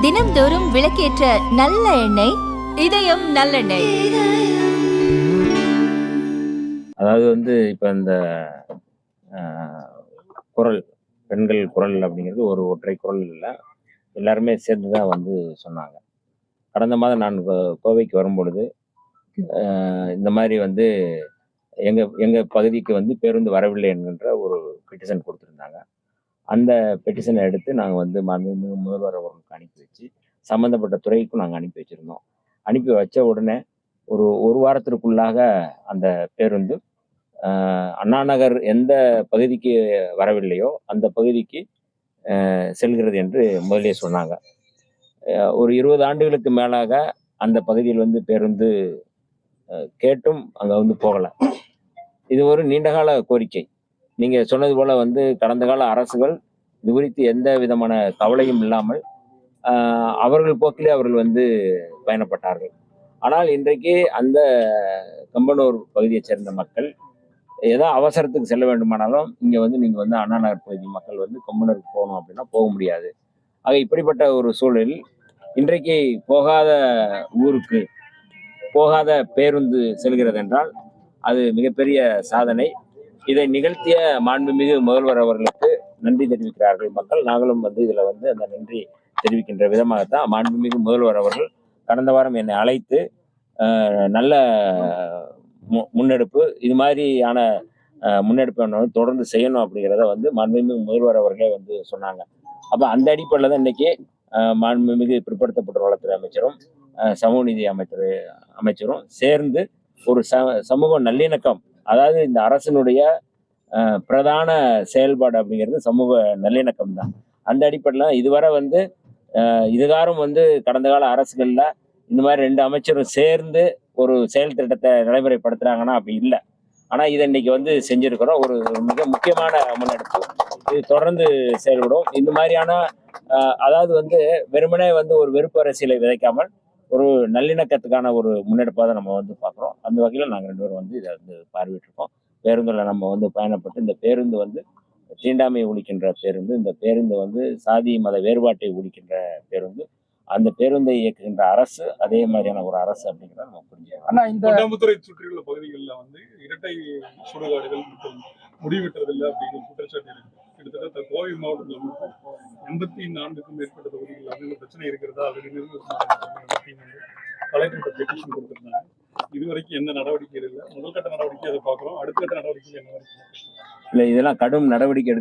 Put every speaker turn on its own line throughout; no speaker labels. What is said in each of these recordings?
தினம்தோறும் விளக்கேற்ற நல்ல எண்ணெய் இதயம் நல்லெண்ணெய்.
அதாவது இப்ப இந்த குரல், பெண்கள் குரல் அப்படிங்கிறது ஒரு ஒற்றை குரல் இல்லை, எல்லாருமே சேர்ந்துதான் சொன்னாங்க. கடந்த மாதம் நான் கோவைக்கு வரும்பொழுது இந்த மாதிரி எங்க எங்க பகுதிக்கு பேருந்து வரவில்லை என்கின்ற ஒரு பெட்டிஷன் கொடுத்துருந்தாங்க. அந்த பெட்டிஷனை எடுத்து நாங்கள் மாண்புமிகு முதல்வர் அவர்களுக்கு அனுப்பி வச்சு சம்மந்தப்பட்ட துறைக்கும் நாங்கள் அனுப்பி வச்சிருந்தோம். அனுப்பி வச்ச உடனே ஒரு வாரத்திற்குள்ளாக அந்த பேருந்து அண்ணா நகர் எந்த பகுதிக்கு வரவில்லையோ அந்த பகுதிக்கு செல்கிறது என்று முதலே சொன்னாங்க. ஒரு 20 ஆண்டுகளுக்கு மேலாக அந்த பகுதியில் பேருந்து கேட்டும் அங்கே போகலை. இது ஒரு நீண்டகால கோரிக்கை. நீங்கள் சொன்னது போல கடந்த கால அரசுகள் இது குறித்து எந்த விதமான கவலையும் இல்லாமல் அவர்கள் போக்கிலே அவர்கள் பயணப்பட்டார்கள். ஆனால் இன்றைக்கு அந்த கம்பனூர் பகுதியைச் சேர்ந்த மக்கள் ஏதோ அவசரத்துக்கு செல்ல வேண்டுமானாலும் இங்கே நீங்கள் அண்ணா நகர் பகுதி மக்கள் கம்பனூருக்கு போகணும் அப்படின்னா போக முடியாது. ஆக இப்படிப்பட்ட ஒரு சூழலில் இன்றைக்கு போகாத ஊருக்கு போகாத பேருந்து செல்கிறது என்றால் அது மிகப்பெரிய சாதனை. இதை நிகழ்த்திய மாண்புமிகு முதல்வர் அவர்களுக்கு நன்றி தெரிவிக்கிறார்கள் மக்கள். நாங்களும் இதில் அந்த நன்றி தெரிவிக்கின்ற விதமாகத்தான் மாண்புமிகு முதல்வர் அவர்கள் கடந்த வாரம் என்னை அழைத்து நல்ல முன்னெடுப்பு, இது மாதிரியான முன்னெடுப்பு தொடர்ந்து செய்யணும் அப்படிங்கிறத மாண்புமிகு முதல்வர் அவர்களே சொன்னாங்க. அப்போ அந்த அடிப்படையில் தான் இன்னைக்கு மாண்புமிகு பிற்படுத்தப்பட்ட வளத்துறை அமைச்சரும் சமூக நீதி அமைச்சரும் சேர்ந்து ஒரு சமூக நல்லிணக்கம், அதாவது இந்த அரசினுடைய பிரதான செயல்பாடு அப்படிங்கிறது சமூக நல்லிணக்கம் தான். அந்த அடிப்படையில் இதுவரை இதுகாரும் கடந்த கால அரசுகள்ல இந்த மாதிரி 2 அமைச்சரும் சேர்ந்து ஒரு செயல் திட்டத்தை நடைமுறைப்படுத்துறாங்கன்னா அப்படி இல்லை. ஆனா இதை இன்னைக்கு செஞ்சிருக்கிறோம். ஒரு மிக முக்கியமான முன்னெடுப்பு. இது தொடர்ந்து செயல்படும். இந்த மாதிரியான அதாவது வெறுமனே ஒரு வெறுப்பு அரசியலை விதைக்காமல் ஒரு நல்லிணக்கத்துக்கான ஒரு முன்னெடுப்பாக தான் நம்ம பார்க்குறோம். அந்த வகையில் நாங்கள் 2 பேரும் இதை பார்வையிட்டிருக்கோம். பேருந்தில் நம்ம பயணப்பட்டு இந்த பேருந்து தீண்டாமையை ஒழிக்கின்ற பேருந்து, இந்த பேருந்து சாதி மத வேறுபாட்டை ஒழிக்கின்ற பேருந்து, அந்த பேருந்தை இயக்குகின்ற அரசு அதே மாதிரியான ஒரு அரசு அப்படிங்கிறத நம்ம புரிஞ்சுக்கணும்.
ஆனா இந்த பொன்னம்புத்துறை சுற்றியுள்ள பகுதிகளில் இரட்டை சுடுகாடுகள் மற்றும் முடிவெட்டுறதில்லை அப்படிங்கிற குற்றச்சாட்டு இருக்கு. கிட்டத்தட்ட கோவை மாவட்டத்தில் 84க்கும் மேற்பட்ட தொகுதிகளில் இந்த பிரச்சனை இருக்கிறதா அப்படின்னு கலெக்டர் பெட்டிஷன் கொடுத்திருந்தாங்க. இதுவரைக்கும் எந்த நடவடிக்கைகள் இல்லை. முதல்கட்ட நடவடிக்கை அதை பார்க்குறோம். அடுத்த கட்ட நடவடிக்கை என்ன
இல்லை, இதெல்லாம் கடும் நடவடிக்கை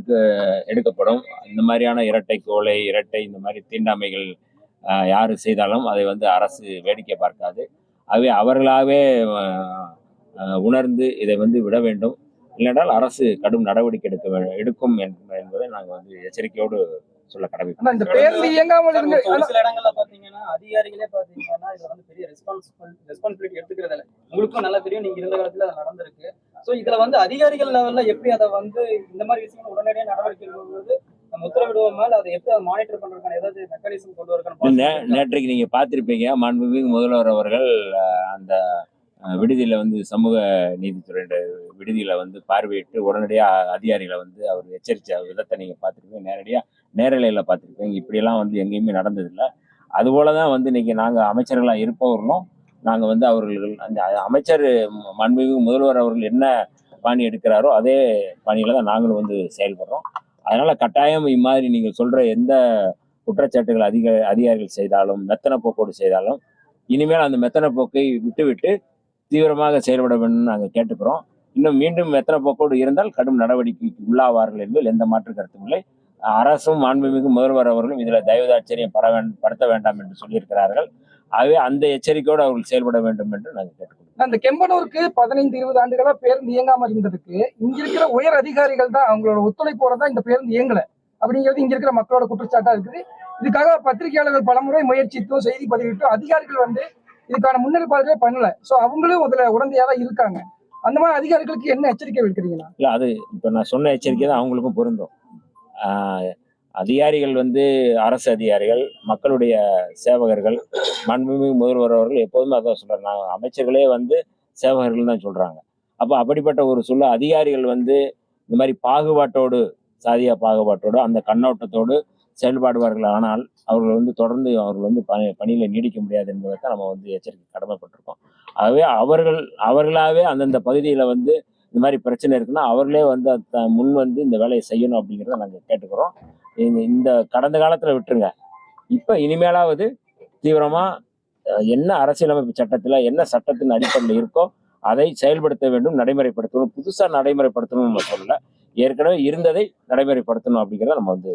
எடுக்கப்படும். இந்த மாதிரியான இரட்டை கொலை, இரட்டை இந்த மாதிரி தீண்டாமைகள் யாரு செய்தாலும் அதை அரசு வேடிக்கை பார்க்காது. ஆகவே அவர்களாகவே உணர்ந்து இதை விட வேண்டும். இல்லைன்றால் அரசு கடும் நடவடிக்கை எடுக்கும் என்பதை நாங்கள் எச்சரிக்கையோடு சொல்ல கடமைப்பட்டோம்.
இந்த பேருந்து இயங்காமல் சில இடங்கள்ல பாத்தீங்கன்னா அதிகாரிகளே பாத்தீங்கன்னா இதுல பெரிய ரெஸ்பான்சிபிலிட்டி எடுத்துக்கிறது இல்லை. உங்களுக்கும் நல்லா தெரியும், நீங்க இருந்த காலத்துல அது நடந்திருக்கு. சோ இதுல அதிகாரிகள் லெவல்ல எப்படி அதை இந்த மாதிரி விஷயங்கள் உடனடியாக நடவடிக்கை எடுக்கும்போது நம்ம உத்தரவிடுவோம் மேல அதை எப்படி அதை மானிட்டர் பண்றதுக்கான ஏதாவது மெக்கானிசம் கொண்டு வரக்கான
நேற்றைக்கு நீங்க பார்த்திருப்பீங்க, மாண்புமிகு முதல்வர் அவர்கள் அந்த விடுதியில சமூக நீதித்துறை விடுதியில பார்வையிட்டு உடனடியாக அதிகாரிகளை அவர் எச்சரித்த விதத்தை நீங்க பார்த்துருப்பீங்க. நேரலையில பார்த்துருப்பீங்க. இப்படியெல்லாம் எங்கேயுமே நடந்ததில்லை. அதுபோலதான் இன்னைக்கு நாங்கள் அமைச்சர்களாக இருப்பவர்களும் நாங்கள் அவர்கள் அந்த அமைச்சர் மாண்புமிகு முதல்வர் அவர்கள் என்ன பாணி எடுக்கிறாரோ அதே பாணியில தான் நாங்களும் செயல்படுறோம். அதனால கட்டாயம் இம்மாதிரி நீங்க சொல்ற எந்த குற்றச்சாட்டுகள் அதிகாரிகள் செய்தாலும், மெத்தன போக்கோடு செய்தாலும் இனிமேல் அந்த மெத்தன போக்கை விட்டு தீவிரமாக செயல்பட வேண்டும் நாங்கள் கேட்டுக்கிறோம். இன்னும் மீண்டும் மெத்தன போக்கோடு இருந்தால் கடும் நடவடிக்கைக்கு உள்ளாவார்கள் என்பதில் எந்த மாற்று கருத்தும் இல்லை. அரசும் மாண்புமிகு முதல்வர் அவர்களும் இதுல தயவுதாட்சரியம் படுத்த வேண்டாம் என்று சொல்லியிருக்கிறார்கள். ஆகவே அந்த எச்சரிக்கையோடு அவர்கள் செயல்பட வேண்டும் என்று நாங்கள் கேட்டுக்கொள்கிறோம்.
அந்த கெம்பனூருக்கு 15-20 ஆண்டுகளா பேருந்து இயங்காம இருந்ததுக்கு இங்க இருக்கிற உயர் அதிகாரிகள் தான் அவங்களோட ஒத்துழைப்போட தான் இந்த பேருந்து இயங்கல அப்படிங்கிறது இங்க இருக்கிற மக்களோட குற்றச்சாட்டா இருக்குது. இதுக்காக பத்திரிகையாளர்கள் பலமுறை முயற்சித்தும் செய்தி பதிவிட்டும் அதிகாரிகள் இதுக்கான முன்னெடுப்பாளர்களே பண்ணல. சோ அவங்களும் அதுல உடந்தையா தான் இருக்காங்க. அந்த மாதிரி அதிகாரிகளுக்கு என்ன எச்சரிக்கை விடுக்கிறீங்களா?
இல்ல, அது இப்ப நான் சொன்ன எச்சரிக்கை தான் அவங்களுக்கும் பொருந்தும். அதிகாரிகள் அரசு அதிகாரிகள், மக்களுடைய சேவகர்கள், மாண்புமிகு முதல்வர் அவர்கள் எப்போதுமே அதான் சொல்றாங்க. நாங்கள் அமைச்சர்களே சேவகர்கள் தான் சொல்றாங்க. அப்போ அப்படிப்பட்ட ஒரு சொல்ல அதிகாரிகள் இந்த மாதிரி பாகுபாட்டோடு, சாதிய பாகுபாட்டோடு, அந்த கண்ணோட்டத்தோடு செயல்பாடுவார்கள். ஆனால் அவர்கள் வந்து தொடர்ந்து அவர்கள் வந்து பணியில நீடிக்க முடியாது என்பதை தான் நம்ம வந்து எச்சரிக்கை கடமைப்பட்டிருக்கோம். ஆகவே அவர்களாகவே அந்தந்த பகுதியில் வந்து இந்த மாதிரி பிரச்சனை இருக்குன்னா அவர்களே வந்து முன் வந்து இந்த வேலையை செய்யணும் அப்படிங்கிறத நாங்கள் கேட்டுக்கிறோம். இந்த கடந்த காலத்தில் விட்டுருங்க. இப்போ இனிமேலாவது தீவிரமா என்ன அரசியலமைப்பு சட்டத்தில் என்ன சட்டத்தின் அடிப்படையில் இருக்கோ அதை செயல்படுத்த வேண்டும், நடைமுறைப்படுத்தணும். புதுசாக நடைமுறைப்படுத்தணும்னு நம்ம சொல்லல, ஏற்கனவே இருந்ததை நடைமுறைப்படுத்தணும் அப்படிங்கிறத நம்ம வந்து